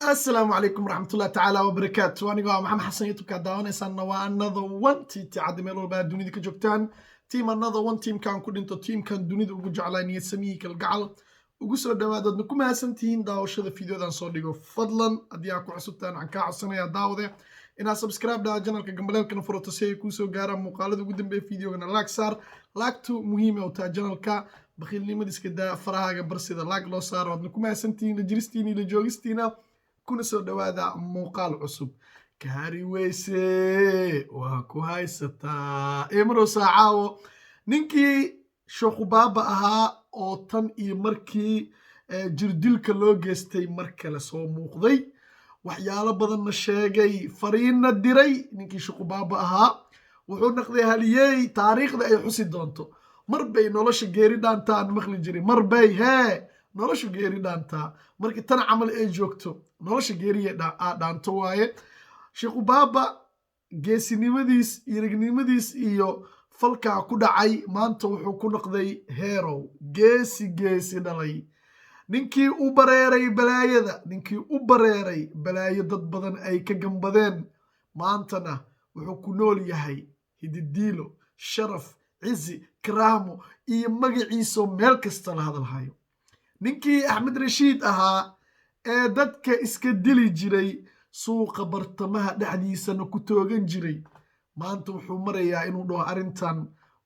السلام عليكم ورحمة الله تعالى وبركاته. أنا محمد حسن يوتيوب كداونيسان waa another one tii cadda meel walba aad dunida ka joogtaan. Team another one teamkan ku dhinto teamkan dunida ugu jeclaa niyad samii kalgacal ugu soo dhawaadoodna ku mahadsantihiin daawashada fiidiyodan soo dhigo. Fadlan haddii aad ku cusubtaan waxaan kaa codsanayaa daawade inaad subscribe dhaha channelka gambaleelkana furato si ay kuu soo gaaraan muuqaalada ugu dambeeya fiidiyogana like saar. Laagtu muhiim u tahay channelka bakhiilnimadiiska daa farahaaga barsida laag loo saaro. Waadna ku mahadsantihiin la jiristiina iyo la joogistiina. kuna soo dhawaada muuqaal cusub kaari weyse waa ku haysataa emaro saacaawo ninkii shoqubaaba ahaa oo tan iyo markii jirdilka loo geystay mar kale soo muuqday waxyaalo badanna sheegay fariinna diray ninkii shoqubaaba ahaa wuxuu naqday haliyey taariikhda ay xusi doonto mar bay nolosha geeri dhaantaan maqli jiray mar bay nolosha geeri dhaantaa markii tan camal ay joogto nolosha geeriya dhaanto waaye shoqubaaba geesinimadiis iyo ragnimadiis iyo falkaa ku dhacay maanta wuxuu ku noqday herow geesi dhalay ninkii u bareeray balaayada ninkii u bareeray balaayo dad badan ay ka gambadeen maantana wuxuu ku nool yahay hididiilo sharaf cizi karaamo iyo magaciisoo meel kasta la hadalhayo ninkii axmed rashiid ahaa ee dadka iska dili jiray suuqa bartamaha dhexdiisana ku toogan jiray maanta wuxuu marayaa inuu dhaho arrintan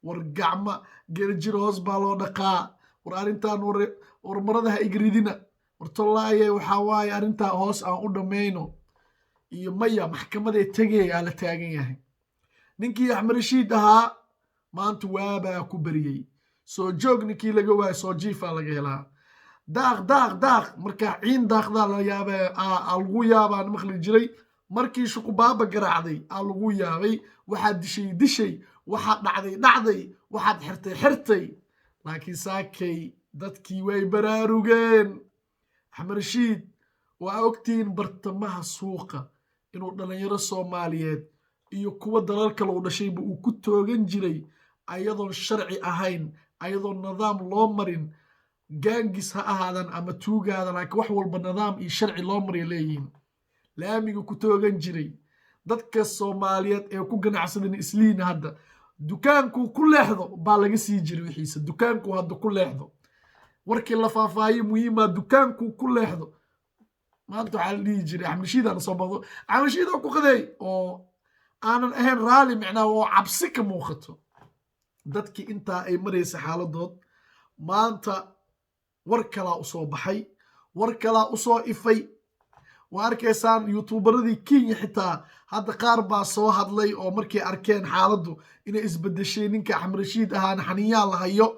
war gacma geeljir hoos baa loo dhaqaa war arrintan war maradaha igridina war tollaaye waxaa waaye arrintaa hoos aan u dhammayno iyo maya maxkamaday tegey aa la taagan yahay ninkii axmed rashiid ahaa maanta waabaa ku bariyey soo joog ninkii laga waayo soo jiifaa laga helaa daaq markaa ciin daaqdaa lagu yaabaan maqli jiray markii shoqubaaba garaacday aa lagu yaabay waxaad dishay waxaad dhacday waxaad xirtay laakiin saakay dadkii way baraarugeen axmed rashiid waa ogtihiin bartamaha suuqa inuu dhallinyaro soomaaliyeed iyo kuwa dalal kale u dhashayba uu ku toogan jiray ayadoon sharci ahayn ayadoon nidaam loo marin gaangis ha ahaadan ama tuugaada laakiin wax walba nidaam iyo sharci loo marya leeyihiin laamiga ku toogan jiray dadka soomaaliyeed ee ku ganacsadan isliina hadda dukaankuu ku leexdo baa laga sii jiray wixiisa dukaankuu hadda ku leexdo warkii la faahfaahiye muhiima dukaankuu ku leexdo maanta waxaa la dhihi jiray axmed rashiid aan soo baqdo axmed rashiid oo ku qadeey oo aanan ahayn raali micnaa oo cabsi ka muuqato dadkii intaa ay maraysa xaaladood maanta war kalaa u soo baxay war kalaa u soo ifay waa arkaysaan youtuubaradii kenya xitaa hadda qaar baa soo hadlay oo markay arkeen xaaladdu inay isbedeshay ninka axmed rashiid ahaana xaniyaa la hayo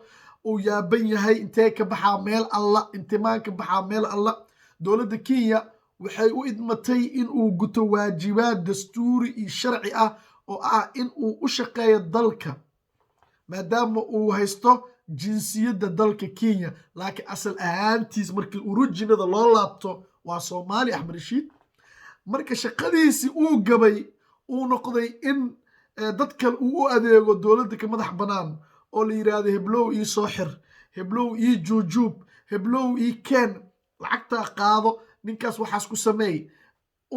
uu yaaban yahay intee ka baxaa meel alla intimaan ka baxaa meel alla dowladda kenya waxay u idmatay in uu guto waajibaad dastuuri iyo sharci ah oo ah in uu u shaqeeyo dalka maadaama uu haysto jinsiyadda dalka kenya laakiin asal ahaantiis markii urujinada loo laabto waa soomaali axmed rashiid marka shaqadiisii uu gabay uu noqday in dad kale uu u adeego dowladda ka madax bannaan oo la yidhaahdo heblow ii soo xir heblow ii juujuub heblow ii keen lacagtaa qaado ninkaas waxaas ku sameey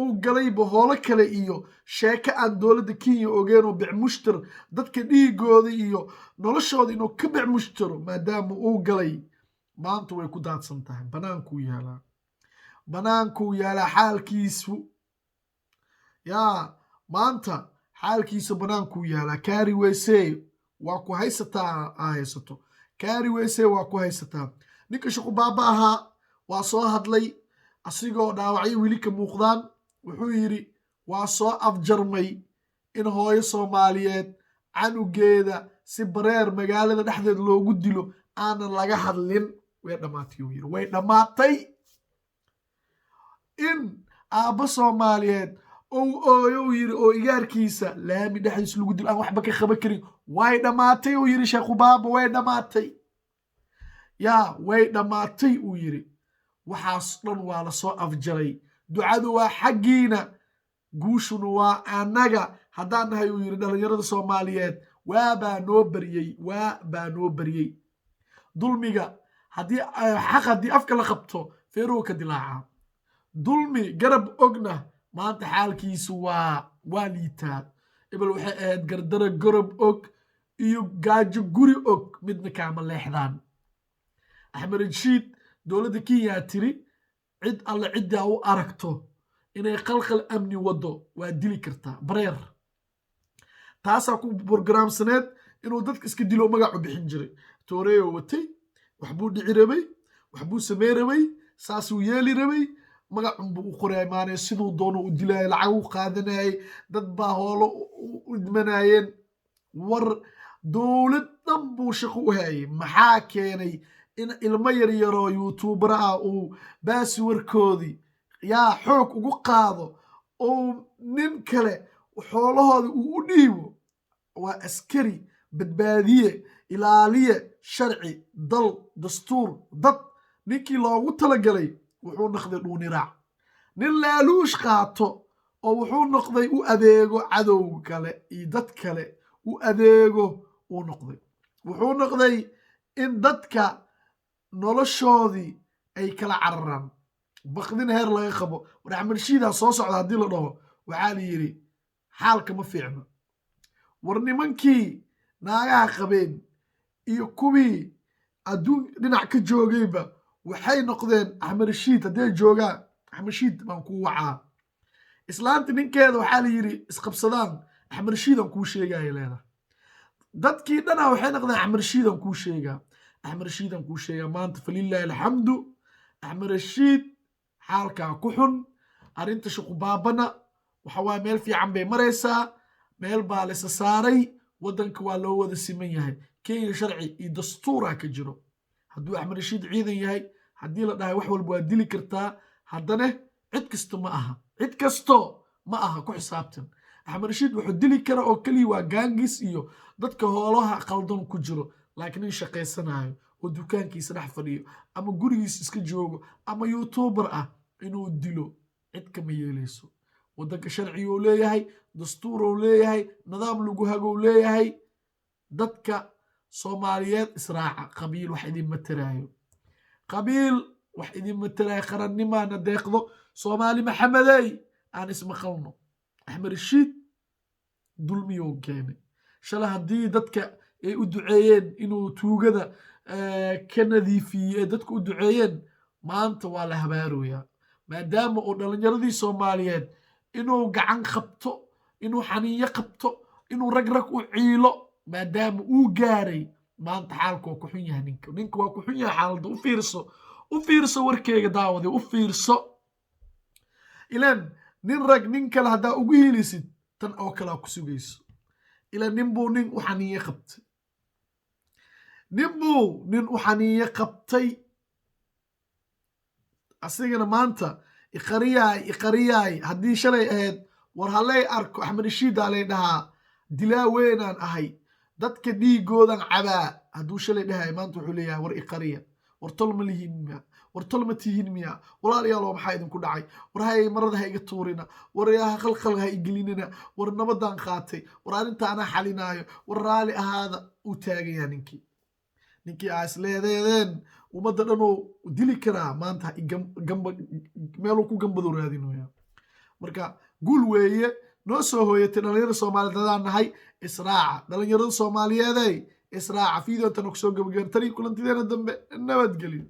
uu galayba hoolo kale iyo sheeko aan dowladda kenya ogeenoo bicmushtar dadka dhiigooda iyo noloshooda inuu ka bicmushtaro maadaama uu galay maanta way ku daadsan tahay banaankuu yaalaa xaalkiisu maanta xaalkiisu banaankuu yaalaa kaari weyse waa ku haysataa haysato kaari weyse waa ku haysataa ninka shoqubaaba ahaa waa soo hadlay asigoo dhaawacyo weli ka muuqdaan wuxuu yidhi waa soo afjarmay in hooyo soomaaliyeed canugeeda si bareer magaalada dhexdeed loogu dilo aanan laga hadlin way dhammaatay uu yidhi way dhammaatay in aabbo soomaaliyeed ou ooyo uu yidhi oo igaarkiisa laami dhexdiis lagu dilo aan waxba ka qaban karin way dhammaatay uu yidhi shoqubaaba way dhammaatay way dhammaatay uu yidhi waxaas dhan waa la soo afjaray ducadu waa xaggiina guushuna waa annaga haddaan nahay uu yidhi dhallinyarada soomaaliyeed waa baa noo baryey dulmiga xaq haddii afka la qabto feeruhu ka dilaaca dulmi garab ogna maanta xaalkiisu waa liitaa. ebel waxay ahayd gardara garab og iyo gaajo guri og midna kaama leexdaan. axmed rashiid dowladda Kenya tiri cid alle ciddaa u aragto inay qalqal amni wado waa dili kartaa bareer. taasaa ku borogaraamsaneed inuu dadka iska dilo magacu bixin jiray. tooreeyo watay waxbuu dhici rabay, waxbuu samey rabay, saasuu yeeli rabay, magacunbuu u qoray maane siduu doono u dilayay, lacag u qaadanayay, dad baa hoolo u idmanayeen. war dowlad dhan buu shaqo u hayay. maxaa keenay in ilmo yaryaroo youtuubara ah uu baasiwarkoodii yaa xoog ugu qaado oo nin kale xoolahooda uu u dhiibo? waa askari, badbaadiye, ilaaliye, sharci, dal, dastuur, dad ninkii loogu talagalay wuxuu noqday dhuuniraac. nin laaluush qaato oo wuxuu noqday u adeego cadow kale iyo dad kale u adeego uu noqday. wuxuu noqday in dadka noloshoodii ay kala cararaan, baqdin heer laga qabo. war axmed rashiidaa soo socda haddii la dhaho waxaa la yidhi xaalka ma fiicno. war nimankii naagaha qabeen iyo kuwii adduun dhinac ka joogayba waxay noqdeen axmed rashiid. hadday joogaan axmed rashiid baan kuu wacaa. islaanta ninkeeda waxaa la yidhi isqabsadaan, axmed rashiidaan kuu sheegaya leedahay. dadkii dhanaa waxay noqdeen axmed rashiidaan kuu sheegaa, axmed rashiidaan kuu sheegaa. maanta falilaahi alxamdu, axmed rashiid xaalkaa ku xun. arrinta shuqubaabana waxa waaye meel fiican bay maraysaa. meel baa lasa saaray, waddanka waa loo wada siman yahay. kenya sharci iyo dastuuraa ka jiro. hadduu axmed rashiid ciidan yahay, haddii la dhahay wax walba waa dili kartaa, haddana cid kasto ma aha, cid kasto ma aha ku xisaabtan. axmed rashiid wuxuu dili kara oo keliya waa gaangis iyo dadka hoolaha qaldan ku jiro. laakiin nin shaqaysanayo oo dukaankiisa dhex fadhiyo ama gurigiisa iska joogo ama youtuubar ah inuu dilo cid kama yeelayso. waddanka sharciguu leeyahay, dastuuruu leeyahay, nidaam lagu hagou leeyahay. dadka soomaaliyeed israaca. qabiil wax idin mataraayo, qabiil wax idin mataraayo. qarannimaana deeqdo. soomaali maxamedey aan ismaqalno. axmed rashiid dulmiyuu keenay. shalay haddii dadka ay u duceeyeen inuu tuugada ka nadiifiyey ee dadka u duceeyeen, maanta waa la habaaroyaa. maadaama uu dhalinyaradii soomaaliyeed inuu gacan qabto, inuu xaniinyo qabto, inuu rag u ciilo, maadaama uu gaaray, maanta xaalku waa ku xun yahay. ninka waa ku xun yahay xaaladda. u fiirso warkeyga daawade, u fiirso. ilaan nin rag nin kale haddaa ugu helisid tan oo kalea ku sugayso. ilaan ninbuu nin u xaniinyo qabtay, asigana maanta iqariyaay. haddii shalay ahayd war halay arko axmed rashiidaa lay dhahaa, dilaa weynaan ahay, dadka dhiigoodan cabaa. hadduu shalay dhahay maanta wuxuu leeyahay war iqariya, war tol ma lihiin miya, war tol ma tihiin miya, walaalyaalo maxaa idinku dhacay, war hay marada ha iga tuurina, war qalqal ha igelinina, war nabadaan qaatay, war arrinta anaa xalinaayo, war raali ahaada. uu taagayaa ninkii aa isleedeedeen ummadda dhanoo dili karaa maanta meeluu ku gambado raadinaya. marka guul weeye noo soo hooyatay dhalinyarada soomaaliyeed hadaan nahay. israaca dhalinyarada soomaaliyeeday israaca. fiideo intaan kusoo gabagaban tani kulantideena dambe nabadgelyo.